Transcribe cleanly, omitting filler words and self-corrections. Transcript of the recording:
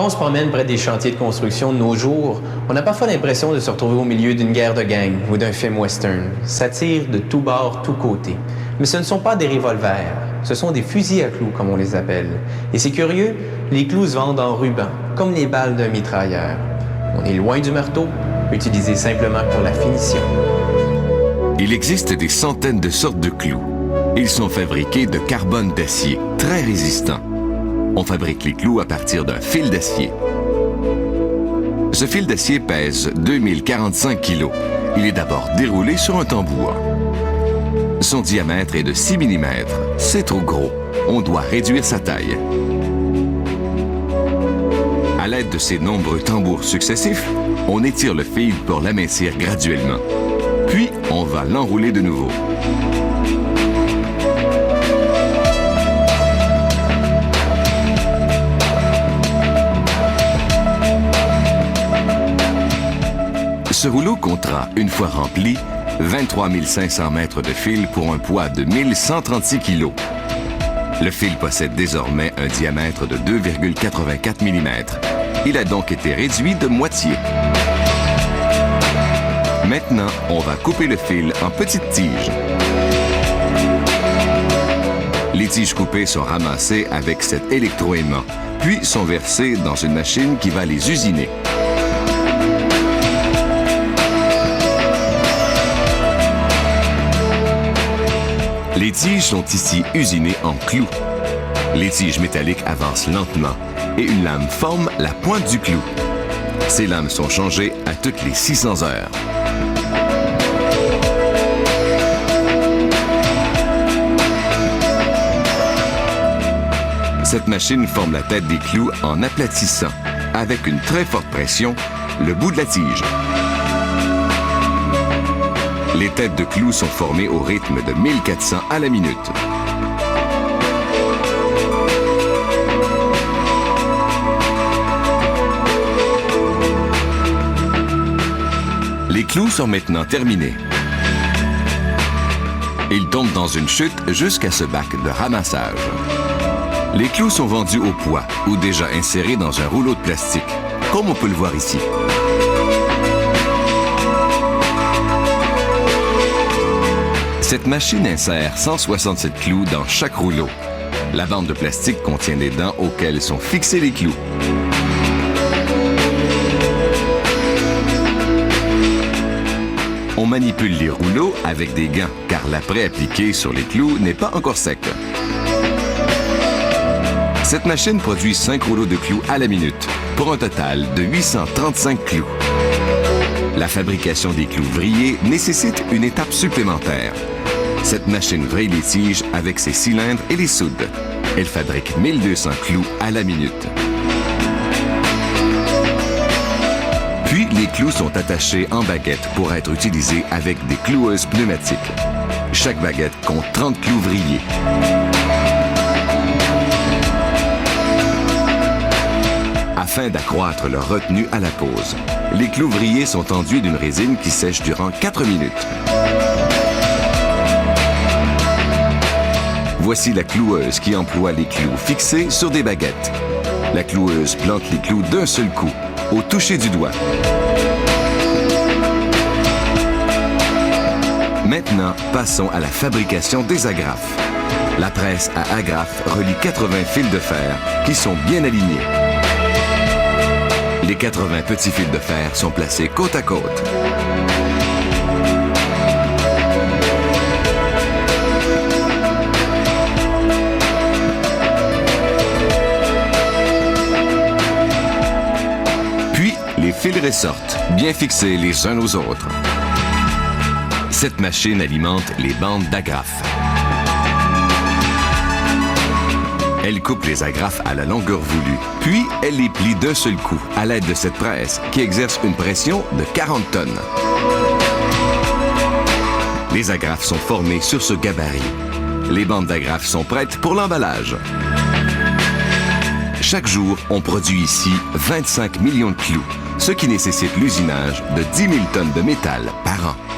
Quand on se promène près des chantiers de construction de nos jours, on a parfois l'impression de se retrouver au milieu d'une guerre de gang ou d'un film western. Ça tire de tous bords, tous côtés. Mais ce ne sont pas des revolvers, ce sont des fusils à clous, comme on les appelle. Et c'est curieux, les clous se vendent en ruban, comme les balles d'un mitrailleur. On est loin du marteau, utilisé simplement pour la finition. Il existe des centaines de sortes de clous. Ils sont fabriqués de carbone d'acier, très résistant. On fabrique les clous à partir d'un fil d'acier. Ce fil d'acier pèse 2045 kg. Il est d'abord déroulé sur un tambour. Son diamètre est de 6 mm. C'est trop gros. On doit réduire sa taille. À l'aide de ces nombreux tambours successifs, on étire le fil pour l'amincir graduellement. Puis, on va l'enrouler de nouveau. Ce rouleau comptera, une fois rempli, 23 500 mètres de fil pour un poids de 1136 kg. Le fil possède désormais un diamètre de 2,84 mm. Il a donc été réduit de moitié. Maintenant, on va couper le fil en petites tiges. Les tiges coupées sont ramassées avec cet électroaimant, puis sont versées dans une machine qui va les usiner. Les tiges sont ici usinées en clous. Les tiges métalliques avancent lentement et une lame forme la pointe du clou. Ces lames sont changées à toutes les 600 heures. Cette machine forme la tête des clous en aplatissant, avec une très forte pression, le bout de la tige. Les têtes de clous sont formées au rythme de 1400 à la minute. Les clous sont maintenant terminés. Ils tombent dans une chute jusqu'à ce bac de ramassage. Les clous sont vendus au poids ou déjà insérés dans un rouleau de plastique, comme on peut le voir ici. Cette machine insère 167 clous dans chaque rouleau. La bande de plastique contient des dents auxquelles sont fixés les clous. On manipule les rouleaux avec des gants, car l'apprêt appliqué sur les clous n'est pas encore sec. Cette machine produit 5 rouleaux de clous à la minute, pour un total de 835 clous. La fabrication des clous vrillés nécessite une étape supplémentaire. Cette machine vrille les tiges avec ses cylindres et les soude. Elle fabrique 1200 clous à la minute. Puis, les clous sont attachés en baguette pour être utilisés avec des cloueuses pneumatiques. Chaque baguette compte 30 clous vrillés. Afin d'accroître leur retenue à la pose, les clous vrillés sont enduits d'une résine qui sèche durant 4 minutes. Voici la cloueuse qui emploie les clous fixés sur des baguettes. La cloueuse plante les clous d'un seul coup, au toucher du doigt. Maintenant, passons à la fabrication des agrafes. La presse à agrafes relie 80 fils de fer qui sont bien alignés. Les 80 petits fils de fer sont placés côte à côte. Puis, les fils ressortent, bien fixés les uns aux autres. Cette machine alimente les bandes d'agrafes. Elle coupe les agrafes à la longueur voulue, puis elle les plie d'un seul coup à l'aide de cette presse qui exerce une pression de 40 tonnes. Les agrafes sont formées sur ce gabarit. Les bandes d'agrafes sont prêtes pour l'emballage. Chaque jour, on produit ici 25 millions de clous, ce qui nécessite l'usinage de 10 000 tonnes de métal par an.